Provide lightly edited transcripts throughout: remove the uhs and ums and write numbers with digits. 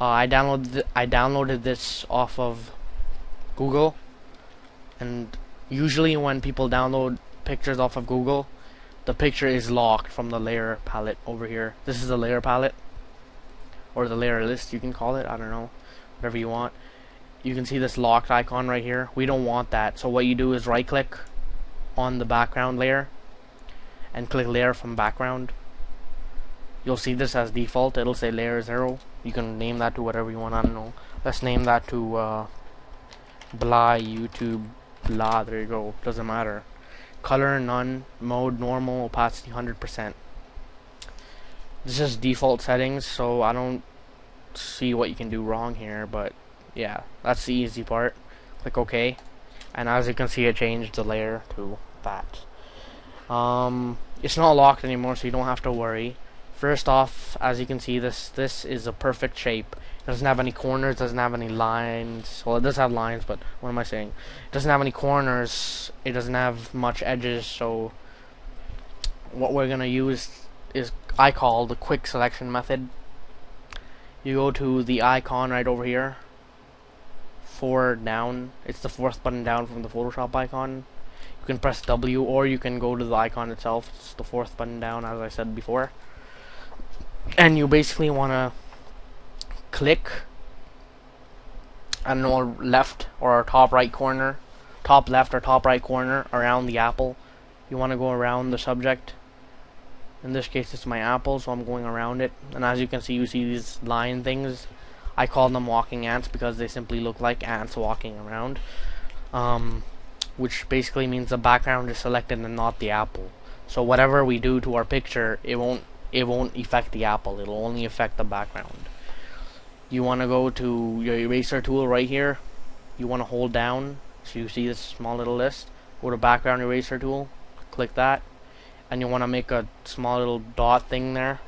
I downloaded this off of Google, and usually when people download pictures off of Google, the picture is locked from the layer palette over here. This is the layer palette, or the layer list, you can call it. I don't know, whatever you want. You can see this locked icon right here. We don't want that. So what you do is right click on the background layer and click layer from background. You'll see this as default. It'll say layer 0. You can name that to whatever you want. I don't know. Let's name that to blah YouTube blah. There you go. Doesn't matter. Color none. Mode normal. Opacity 100%. This is default settings, so I don't see what you can do wrong here, but yeah, that's the easy part. Click OK, and as you can see, it changed the layer to that. It's not locked anymore, so you don't have to worry. First off, as you can see, this is a perfect shape. It doesn't have any corners, doesn't have any lines. Well, it does have lines, but what am I saying? It doesn't have any corners. It doesn't have much edges. So what we're gonna use is I call the quick selection method. You go to the icon right over here. 4 down. It's the 4th button down from the Photoshop icon. You can press W, or you can go to the icon itself. It's the 4th button down, as I said before. And you basically want to click, I don't know, left or top right corner, top left or top right corner around the apple. You want to go around the subject. In this case, it's my apple, so I'm going around it. And as you can see, you see these line things. I call them walking ants because they simply look like ants walking around. Which basically means the background is selected and not the apple. So whatever we do to our picture, it won't affect the apple. It'll only affect the background. You want to go to your eraser tool right here. You want to hold down, so you see this small little list. Go to background eraser tool, click that, and you want to make a small little dot thing there.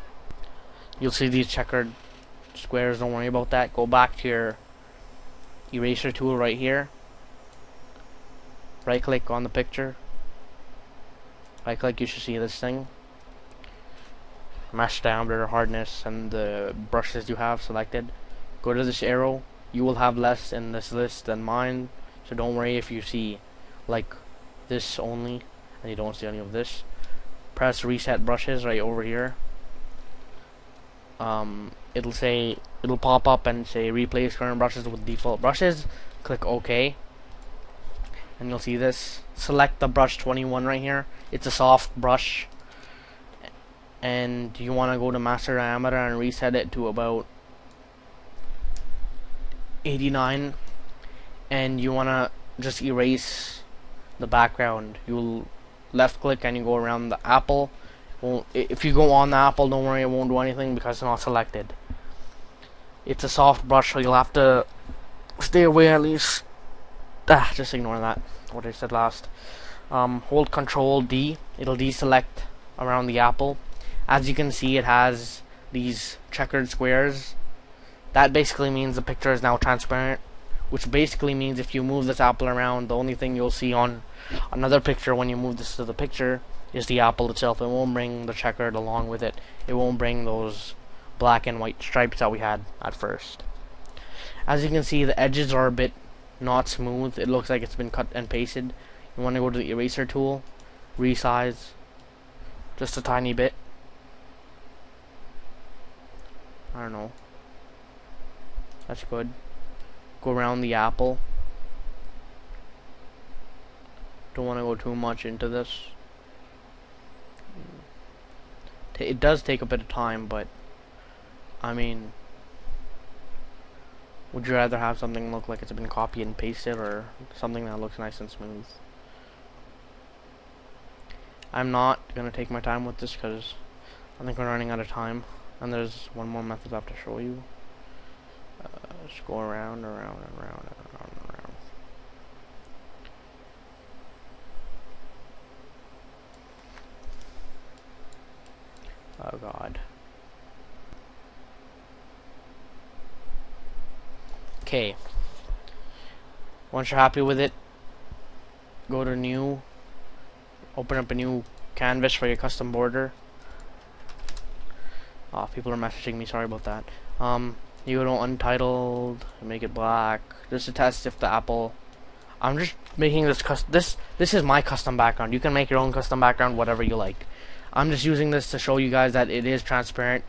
You'll see these checkered squares. Don't worry about that. Go back to your eraser tool right here. Right click on the picture. Right click, you should see this thing. Mesh diameter, hardness, and the brushes you have selected. Go to this arrow. You will have less in this list than mine, so don't worry if you see like this only and you don't see any of this. Press reset brushes right over here. It'll pop up and say replace current brushes with default brushes. Click OK, and you'll see this. Select the brush 21 right here. It's a soft brush, and you want to go to master diameter and reset it to about 89, and you want to just erase the background. You'll left click and you go around the apple. If you go on the apple, don't worry, it won't do anything because it's not selected. It's a soft brush, so you'll have to stay away at least. Just ignore that, what I said last. Hold Control D, it'll deselect around the apple. As you can see, it has these checkered squares. That basically means the picture is now transparent, which basically means if you move this apple around, the only thing you'll see on another picture when you move this to the picture is the apple itself. It won't bring the checkered along with it. It won't bring those black and white stripes that we had at first. As you can see, the edges are a bit not smooth. It looks like it's been cut and pasted. You want to go to the eraser tool, resize just a tiny bit. I don't know. That's good. Go around the apple. Don't want to go too much into this. It does take a bit of time, but I mean, would you rather have something look like it's been copied and pasted, or something that looks nice and smooth? I'm not gonna take my time with this because I think we're running out of time, and there's one more method I have to show you. Just go around, around, and around, and around, and around. Oh God. Okay. Once you're happy with it, go to new, open up a new canvas for your custom border. People are messaging me, sorry about that. You go to untitled, make it black, just to test if the Apple. I'm just making this this is my custom background. You can make your own custom background, whatever you like. I'm just using this to show you guys that it is transparent.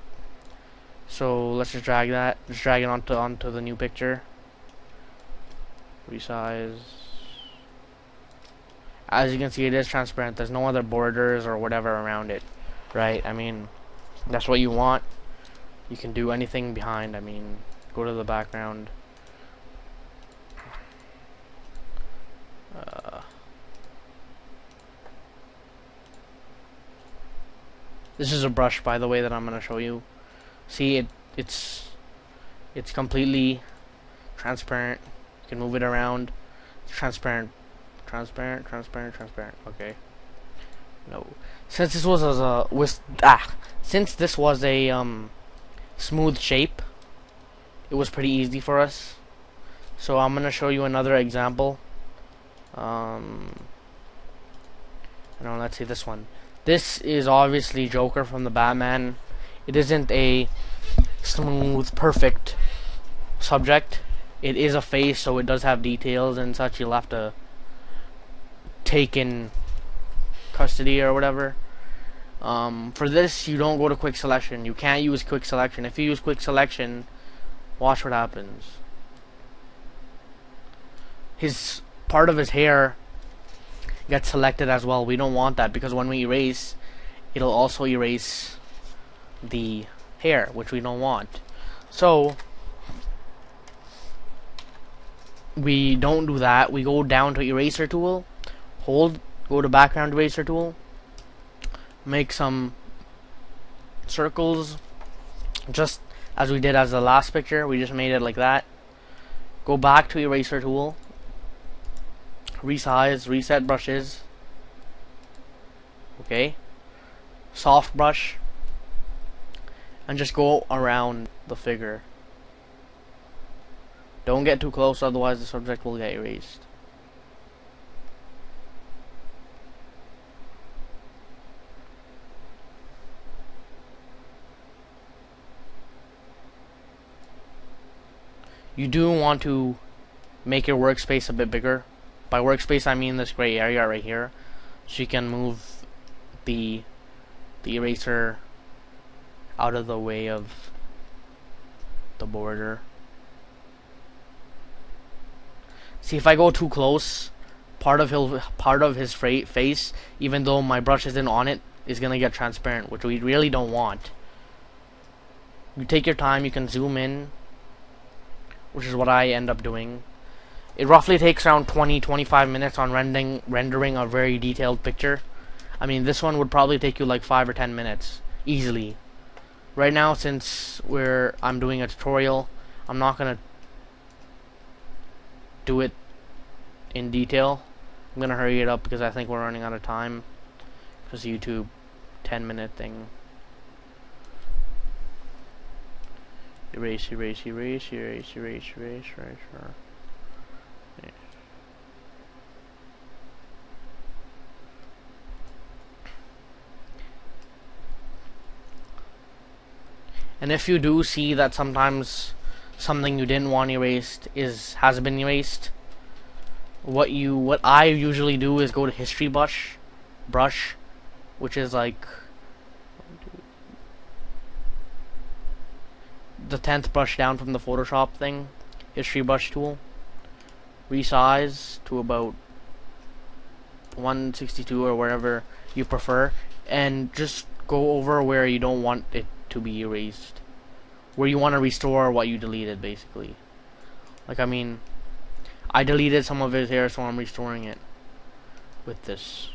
So let's just drag that. Just drag it onto the new picture. Resize. As you can see, it is transparent. There's no other borders or whatever around it, right? I mean, that's what you want. You can do anything behind. I mean, go to the background. This is a brush, by the way, that I'm gonna show you. See, it's completely transparent. You can move it around. It's transparent. Transparent. Okay. No. Since this was since this was a smooth shape, it was pretty easy for us. So I'm gonna show you another example. Let's see this one. This is obviously Joker from the Batman. It isn't a smooth, perfect subject. It is a face, so it does have details and such. You'll have to take in custody or whatever. For this, you don't go to quick selection. You can't use quick selection. If you use quick selection, watch what happens. Part of his hair gets selected as well. We don't want that, because when we erase, it'll also erase the hair, which we don't want. So we don't do that. We go down to eraser tool, go to background eraser tool, make some circles just as we did as the last picture. We just made it like that. Go back to eraser tool, resize, reset brushes, okay, soft brush, and just go around the figure. Don't get too close, otherwise the subject will get erased. You do want to make your workspace a bit bigger. By workspace, I mean this gray area right here, so you can move the eraser out of the way of the border. See, if I go too close, part of his face, even though my brush isn't on it, is gonna get transparent, which we really don't want. You take your time. You can zoom in, which is what I end up doing. It roughly takes around 20-25 minutes on rendering a very detailed picture. I mean, this one would probably take you like 5 or 10 minutes easily. Right now, since I'm doing a tutorial, I'm not gonna do it in detail. I'm gonna hurry it up because I think we're running out of time, because YouTube 10-minute thing. Erase. And if you do see that sometimes something you didn't want erased has been erased, what I usually do is go to history brush, which is like the 10th brush down from the Photoshop thing, history brush tool, resize to about 162 or wherever you prefer, and just go over where you don't want it to be erased, where you want to restore what you deleted, basically. Like, I mean, I deleted some of his hair, so I'm restoring it with this.